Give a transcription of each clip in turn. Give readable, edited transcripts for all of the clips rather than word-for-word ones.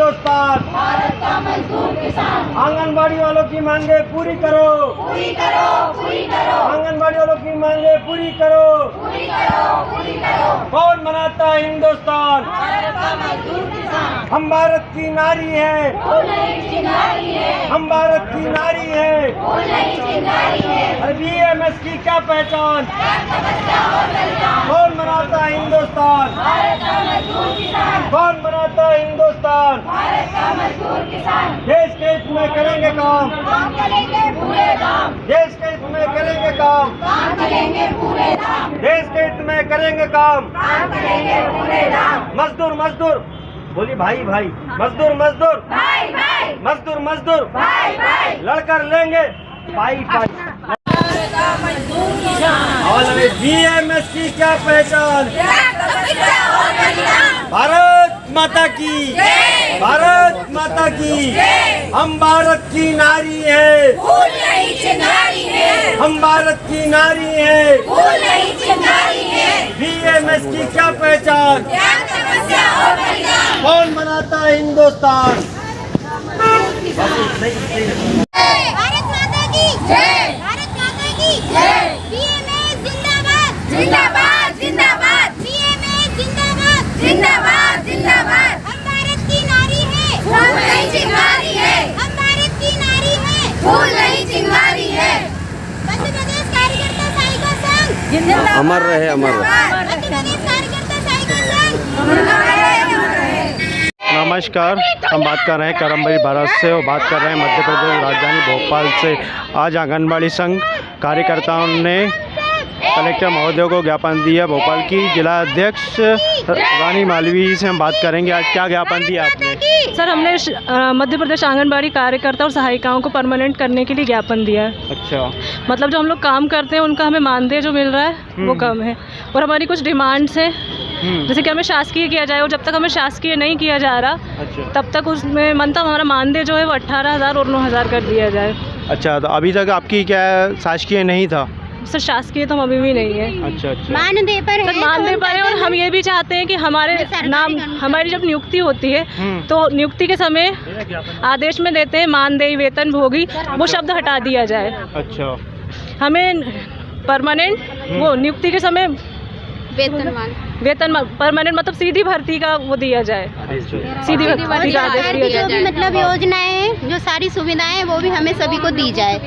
हिंदुस्तान, भारत का मजदूर किसान। आंगनबाड़ी वालों की मांगे पूरी करो, पूरी करो, पूरी करो, आंगनबाड़ी वालों की मांगे पूरी करो। पूरी करो, पूरी करो। कौन बनाता है हिंदुस्तान? भारत का मजदूर किसान। हम भारत की नारी है, वो नहीं चिंगारी है, हम भारत की नारी है। वो नहीं चिंगारी है। BMS की क्या पहचान? क्या समस्या और कल्याण। कौन बनाता है हिंदुस्तान? भारत का मजदूर किसान। कौन बनाता है हिंदुस्तान? भारत का मजदूर किसान। देश के हित में करेंगे काम, काम करेंगे पूरे दाम, देश के हित में करेंगे काम, काम करेंगे पूरे दाम, देश के हित में करेंगे काम। काम करेंगे पूरे दाम। मजदूर मजदूर, बोली भाई भाई, मजदूर मजदूर, भाई भाई, मजदूर मजदूर, भाई भाई। लड़कर लेंगे पाई पाई। भारत का मजदूर किसान। और BMS की क्या पहचान? क्या समस्या और कल्याण। भारत माता की, जय। भारत माता की। जय। हम भारत की नारी है, फूल नहीं चिंगारी है, हम भारत की नारी है। फूल नहीं चिंगारी है। BMS की क्या पहचान? क्या समस्या और कल्याण। कौन बनाता है हिंदुस्तान? भारत माता की जय, भारत माता की जय। BMS जिंदाबाद, जिंदाबाद, जिंदाबाद। BMS जिंदाबाद, जिंदाबाद, जिंदाबाद। हम भारत की नारी है, फूल नहीं चिंगारी है, हम भारत की नारी है, फूल नहीं चिंगारी है। मध्य प्रदेश कार्यकर्ता सहायता संघ जिंदाबाद, अमर रहे, अमर रहे। मध्य प्रदेश कार्यकर्ता सहायता संघ जिंदाबाद, अमर रहे। नमस्कार, हम बात कर रहे हैं करमभरी भारत से और बात कर रहे हैं मध्य प्रदेश राजधानी भोपाल से। आज आंगनबाड़ी संघ कार्यकर्ताओं ने कलेक्टर महोदय को ज्ञापन दिया। भोपाल की जिला अध्यक्ष रानी मालवी से हम बात करेंगे। आज क्या ज्ञापन दिया आपने? सर, हमने मध्य प्रदेश आंगनबाड़ी कार्यकर्ता और सहायिकाओं को परमानेंट करने के लिए ज्ञापन दिया है। अच्छा, मतलब जो हम लोग काम करते हैं उनका हमें मानदेय जो मिल रहा है वो कम है और हमारी कुछ डिमांड्स हैं, जैसे कि हमें शासकीय किया जाए और जब तक हमें शासकीय नहीं किया जा रहा अच्छा, तब तक उसमें मतलब हमारा मानदेय जो है वो 18,000 और 9,000 कर दिया जाए। अच्छा, तो अभी तक आपकी क्या शासकीय नहीं था? सर, शासकीय तो हम अभी भी नहीं है। अच्छा अच्छा, मानदेय पर सर, मानदेय पर है और हम ये भी चाहते हैं कि हमारे नाम, हमारी जब नियुक्ति होती है तो नियुक्ति के समय आदेश में देते हैं मानदेय, वेतन भोगी, वो शब्द हटा दिया जाए। अच्छा, हमें परमानेंट वो नियुक्ति के समय वेतन परमानेंट मतलब सीधी भर्ती का वो दिया जाए, सीधी भर्ती का आदेश दिया जो भी जाए। मतलब योजनाएं हैं, जो सारी सुविधाएं हैं वो भी हमें सभी को दी जाए।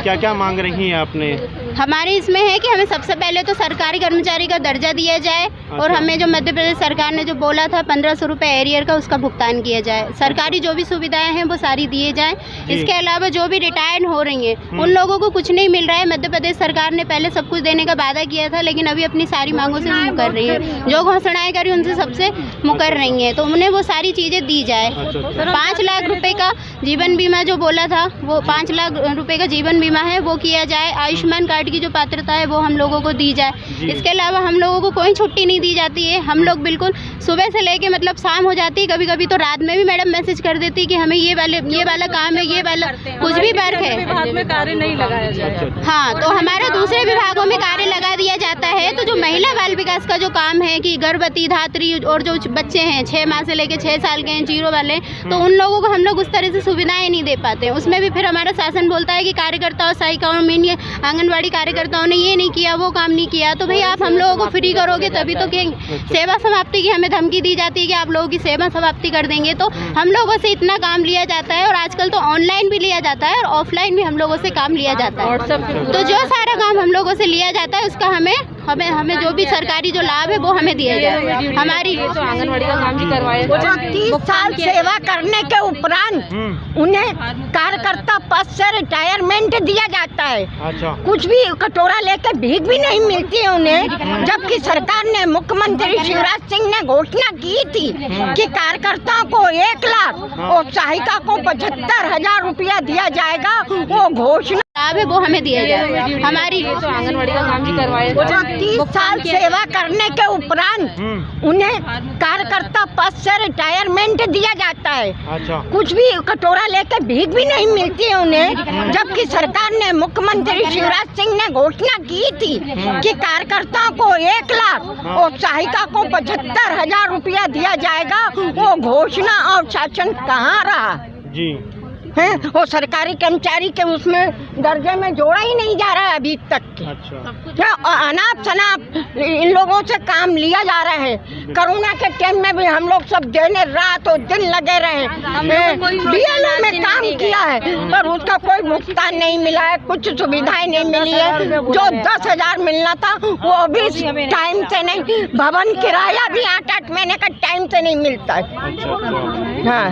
क्या क्या मांग रही हैं आपने? हमारे इसमें है कि हमें सबसे पहले तो सरकारी कर्मचारी का दर्जा दिया जाए और हमें जो मध्य प्रदेश सरकार ने जो बोला था 1500 रुपये एरियर का, उसका भुगतान किया जाए। सरकारी जो भी सुविधाएं हैं वो सारी दिए जाएं। इसके अलावा जो भी रिटायर्ड हो रही हैं उन लोगों को कुछ नहीं मिल रहा है। मध्य प्रदेश सरकार ने पहले सब कुछ देने का वादा किया था, लेकिन अभी अपनी सारी मांगों से मुकर रही है। जो घोषणाएं करी उनसे सबसे मुकर रही है, तो उन्हें वो सारी चीज़ें दी जाए। 5 लाख रुपए का जीवन बीमा जो बोला था, वो 5 लाख रुपए का जीवन बीमा है वो किया जाए। आयुष्मान कार्ड की जो पात्रता है वो हम लोगों को दी जाए। इसके अलावा हम लोगों को कोई छुट्टी नहीं दी जाती है। हम लोग बिल्कुल सुबह से लेके मतलब शाम हो जाती है, कभी कभी तो रात में भी मैडम मैसेज कर देती है कि हमें ये वाला काम है, ये वाला कुछ भी वर्क है, विभाग में कार्य नहीं लगाया जाए। हाँ, तो हमारा दूसरे विभागों में कार्य लगा दिया जाता है। तो जो महिला बाल विकास का जो काम है कि गर्भवती, धात्री और जो बच्चे हैं 6 माह से लेकर 6 साल के हैं, 0 वाले, तो उन लोगों को हम लोग उस तरह से सुविधाएं नहीं दे पाते हैं। उसमें भी फिर हमारा शासन बोलता है कि कार्यकर्ताओं, सहायिकाओं में आंगनबाड़ी कार्यकर्ताओं ने ये नहीं किया, वो काम नहीं किया। तो भाई आप हम लोगों को फ्री करोगे तभी तो कहेंगे। सेवा समाप्ति की हमें धमकी दी जाती है कि आप लोगों की सेवा समाप्ति कर देंगे। तो हम लोगों से इतना काम लिया जाता है और आजकल तो ऑनलाइन भी लिया जाता है और ऑफलाइन भी हम लोगों से काम लिया जाता है। तो जो सारा काम हम लोगों से लिया जाता है उसका हमें जो भी सरकारी जो लाभ है वो हमें दिया जाए। हमारी आंगनबाड़ी का काम भी करवाए। 30 साल सेवा करने के उपरांत उन्हें कार्यकर्ता पद से रिटायरमेंट दिया जाता है। अच्छा, कुछ भी कटोरा लेकर भीख भी नहीं मिलती है उन्हें, जबकि सरकार ने, मुख्यमंत्री शिवराज सिंह ने घोषणा की थी कि कार्यकर्ताओं को 1 लाख और सहायिका को 75,000 रुपया दिया जाएगा। वो घोषणा लाभ है वो हमें दिया जाए। हमारी आंगनबाड़ी का काम भी करवाए। 30 साल सेवा करने के उपरांत उन्हें कार्यकर्ता पद से रिटायरमेंट दिया जाता है। अच्छा। कुछ भी कटोरा लेकर भीख भी नहीं मिलती है उन्हें, जबकि सरकार ने, मुख्यमंत्री शिवराज सिंह ने घोषणा की थी कि कार्यकर्ताओं को 1 लाख और सहायिका को 75,000 रुपया दिया जाएगा। वो घोषणा और शासन कहाँ रहा जी है? वो सरकारी कर्मचारी के उसमें दर्जे में जोड़ा ही नहीं जा रहा है अभी तक। अच्छा। अनाप शनाप इन लोगों से काम लिया जा रहा है। कोरोना के टाइम में भी हम लोग सब दिन रात और दिन लगे रहे, बीएलओ में काम किया है पर उसका कोई भुगतान नहीं मिला है, कुछ सुविधाएं नहीं मिली है। जो 10,000 मिलना था वो अभी टाइम से नहीं, भवन किराया भी 8-8 महीने का टाइम से नहीं मिलता है। हाँ,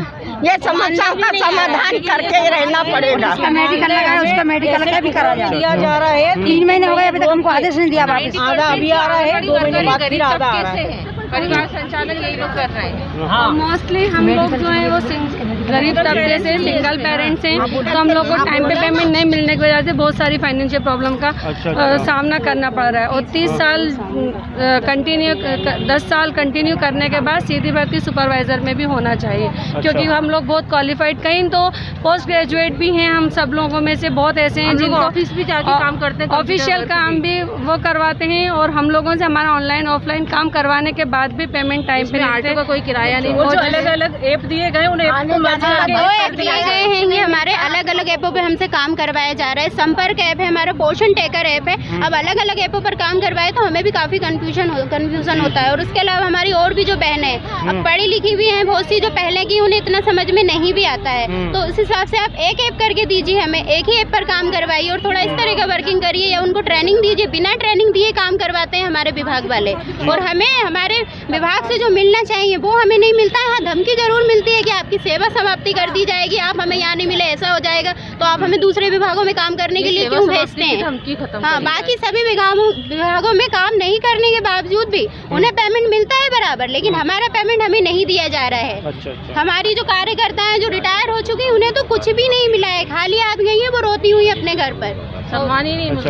ये समस्याओं का समाधान करके ही रहना पड़ेगा। उसका मेडिकल लगा है, उसका मेडिकल का भी करा जा रहा है। 3 महीने हो गए अभी तक हमको आदेश नहीं दिया वापस। आधा अभी आ रहा है, 2 महीने बाद फिर आधा आ रहा है। परिवार संचालन यही लोग कर रहे हैं। हाँ। मोस्टली हम लोग जो है वो गरीब तबके से, सिंगल पेरेंट्स हैं, तो हम लोग को टाइम पे पेमेंट नहीं मिलने की वजह से बहुत सारी फाइनेंशियल प्रॉब्लम का सामना करना पड़ रहा है। और 30 साल कंटिन्यू 10 साल कंटिन्यू करने के बाद सीधी भर्ती सुपरवाइजर में भी होना चाहिए, क्योंकि हम लोग बहुत क्वालिफाइड, कहीं तो पोस्ट ग्रेजुएट भी हैं। हम सब लोगों में से बहुत ऐसे हैं जिनको ऑफिस भी जाके काम करते हैं, ऑफिशियल काम भी वो करवाते हैं। और हम लोगों से हमारा ऑनलाइन ऑफलाइन काम करवाने के बाद भी पेमेंट टाइम पे आटो का कोई किराया नहीं। जो अलग अलग ऐप दिए गए उन ऐप को 2 ऐप दिए गए हैं, ये हमारे अलग अलग ऐपों पे हमसे काम करवाया जा रहा है। संपर्क ऐप है, हमारा पोषण टेकर ऐप है। अब अलग अलग ऐपों पर काम करवाए तो हमें भी काफी कंफ्यूजन होता है। और उसके अलावा हमारी और भी जो बहनें हैं, अब पढ़ी लिखी भी हैं बहुत सी, जो पहले की उन्हें इतना समझ में नहीं भी आता है, तो उस हिसाब से आप एक ऐप करके दीजिए, हमें एक ही ऐप पर काम करवाइए और थोड़ा इस तरह का वर्किंग करिए, या उनको ट्रेनिंग दीजिए। बिना ट्रेनिंग दिए काम करवाते हैं हमारे विभाग वाले, और हमें हमारे विभाग से जो मिलना चाहिए वो हमें नहीं मिलता है। हाँ, धमकी जरूर मिलती है कि आपकी सेवा समाप्ति कर दी जाएगी, आप हमें यहाँ नहीं मिले, ऐसा हो जाएगा, तो आप हमें दूसरे विभागों में काम करने के लिए क्यों भेजते हैं? हाँ, बाकी सभी विभागों में काम नहीं करने के बावजूद भी उन्हें पेमेंट मिलता है बराबर, लेकिन हमारा पेमेंट हमें नहीं दिया जा रहा है। अच्छा। हमारी जो कार्यकर्ता है, जो रिटायर हो चुकी है, उन्हें तो कुछ भी नहीं मिला है, खाली आ गई है वो रोती हुई अपने घर पर, सम्मान ही नहीं, कुछ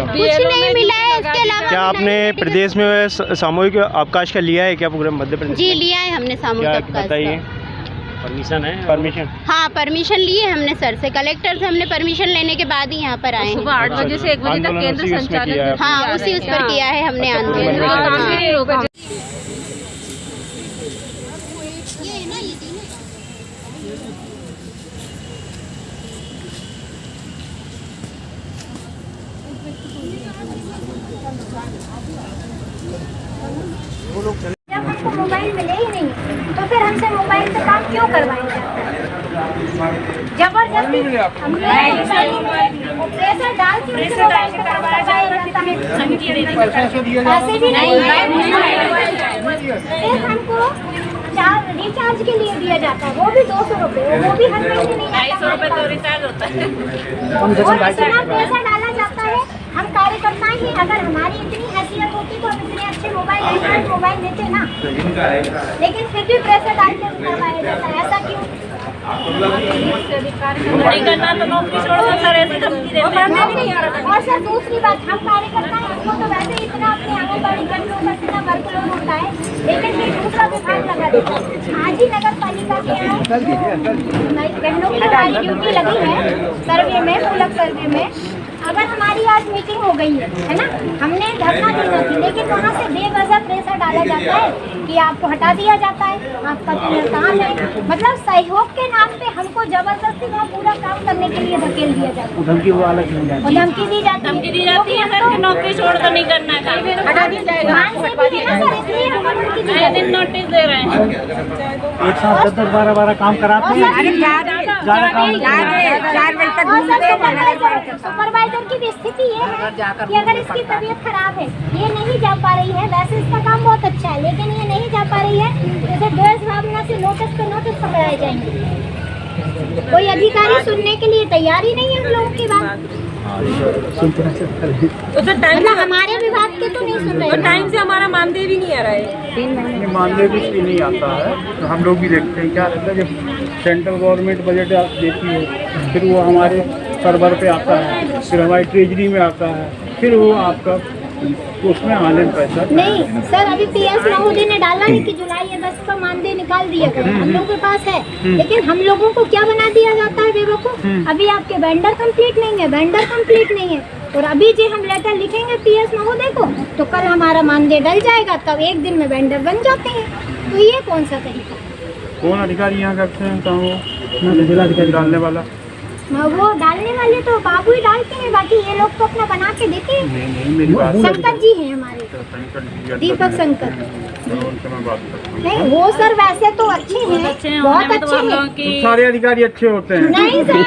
नहीं मिला है। इसके अलावा क्या आपने प्रदेश में सामूहिक अवकाश का लिया है क्या प्रोग्राम मध्य प्रदेश? जी लिया है हमने सामूहिक अवकाश। बताइए। परमिशन है? परमिशन? हाँ, परमिशन लिए हमने सर से, कलेक्टर से हमने परमिशन लेने के बाद ही यहाँ पर आए। सुबह 8 बजे से 1 बजे तक केंद्र संचालन, हाँ, उसी उस पर किया है हमने आंदोलन। जब हमको मोबाइल मिले ही नहीं तो फिर हमसे मोबाइल से काम क्यों करवाएंगे? जबरदस्ती प्रेशर डाल के उनसे मोबाइल से काम करवाया जाता है। पैसे भी नहीं, सिर्फ हमको रिचार्ज के लिए दिया जाता है, वो भी 200 रुपये, वो भी हर महीने नहीं, 250 रुपये तो रिचार्ज होता है। और इतना पैसा डाला जाता है। हम कार्यकर्ता ही, अगर हमारी इतनी हैसियत होती तो हम इतने अच्छे एंड्रॉइड मोबाइल लेते ना, लेकिन फिर भी प्रेशर डाल के करवाया जाता है। ऐसा क्यों? नहीं करना तो नौकरी छोड़ दो सर, ऐसे धमकी देते हैं। और सर दूसरी बात, हम कार्यकर्ता हैं, हमको तो वैसे ही इतना अपने आंगनबाड़ी केंद्रों पर इतना वर्कलोड होता है, लेकिन फिर दूसरा विभाग लगा देता है। आज ही नगर पालिका के यहाँ बहनों की हमारी ड्यूटी लगी है सर्वे में, मूलक सर्वे में। अगर हमारी आज मीटिंग हो गई है ना, हमने धरना देना थी, लेकिन वहाँ से बेवजह प्रेशर डाला जाता है कि आपको हटा दिया जाता है, आपका टेंडर कहाँ है। मतलब सहयोग के नाम पे हमको जबरदस्ती वहाँ पूरा काम करने के लिए धकेल दिया जाता है, धमकी दी जाती है सर कि नौकरी छोड़ तो नहीं करना है, हटा दी जाएगी। इसलिए हम नोटिस दे रहे हैं। एक साथ 10-10, 12-12 काम कराते हैं, सुपरवाइजर की भी स्थिति ये है कि अगर इसकी तबीयत खराब है, ये नहीं जा पा रही है, वैसे इसका काम बहुत अच्छा है, लेकिन ये नहीं जा पा रही है, जैसे ड्रेस भावना से नोटिस पे नोटिस पकड़ाए जाएंगे। कोई अधिकारी सुनने के लिए तैयार ही नहीं है हम लोगों की बात। मतलब हमारे विभाग के तो नहीं सुन रहे, टाइम से हमारा मानदेय भी नहीं आ रहा है। 3 महीने मानदेय कुछ भी नहीं आता है, तो हम लोग भी देखते हैं क्या रहता है। जब सेंट्रल गवर्नमेंट बजट देती है, फिर वो हमारे सर्वर पे आता है, फिर हमारी ट्रेजरी में आता है, फिर वो आपका उसमें आने में पैसा। नहीं सर, अभी पीएस महोदय ने डाला है कि जुलाई अगस्त का मानदेय निकाल दिया गया, हम लोगों के पास है, लेकिन हम लोगों को क्या बना दिया जाता है बेवकूफ, अभी आपके वेंडर कंप्लीट नहीं है, वेंडर कंप्लीट नहीं है, और अभी जो हम लेटर लिखेंगे पीएस महोदय को तो कल हमारा मानदेय डल जाएगा, तब एक दिन में वेंडर बन जाते हैं। तो ये कौन सा तरीका? कौन अधिकारी यहाँ करते हैं कहाँ वो जिलाधिकारी डालने वाला? वो डालने वाले तो बाबू ही डालते हैं, बाकी ये लोग तो अपना बना के देते हैं। नहीं, मेरी बात शंकर जी हैं हमारे, शंकर जी, दीपक शंकर। उनसे मैं बात करता हूँ। नहीं वो सर वैसे तो अच्छे हैं, बहुत अच्छे हैं। तो सारे अधिकारी अच्छे होते हैं? नहीं सर,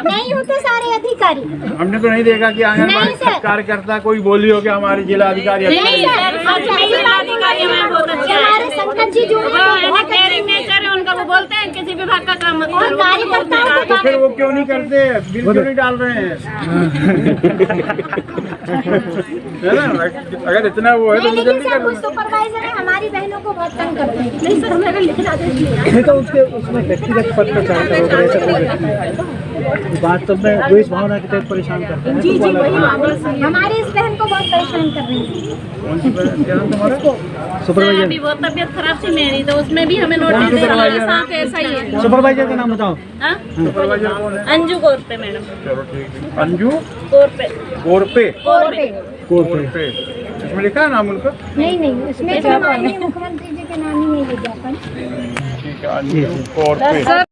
नहीं होते सारे अधिकारी। हमने तो नहीं देखा कि आंगनबाड़ी नहीं सर। कार्यकर्ता कोई बोली हो कि हमारे जिला अधिकारी अच्छे नहीं हैं। सर, हमारे शंकर जी जो हैं बहुत अच्छे हैं। उनका वो बोलते हैं किसी विभाग का काम मत और कार्यकर्ताओं तो को फिर वो क्यों नहीं करते? बिल क्यों नहीं डाल रहे हैं? है ना? अगर इतना वो है तो नहीं, जल्दी लेकिन सर कर कुछ सुपरवाइजर है हमारी बहनों को बहुत तंग करते हैं। नहीं सर, हमें अगर लिखना दे तो उसके उसमें व्यक्तिगत पद पर चाहता होगा ऐसा कोई व्यक्ति वास्तव में द्वेष भावना के तहत परेशान करता है। जी जी, वही हमारी इस बहन को बहुत परेशान कर रही है। कौन सी बहन? क्या नाम तुम्हारा? सुपरवाइजर, अभी वो तबीयत खराब थी मेरी, तो उसमें भी हमें नोटिस दे रहा है, साथ ऐसा ही है। सुपरवाइजर का नाम बताओ। हाँ? सुपरवाइजर कौन है? अंजू गोरपे मैडम, चलो ठीक है। अंजू गोरपे गोरपे। गोरपे गोरपे इसमें लिखा है नाम उनका? नहीं नहीं, इसमें तो माननीय मुख्यमंत्री जी के नाम ही नहीं विज्ञापन। ठीक है, अंजू गोरपे।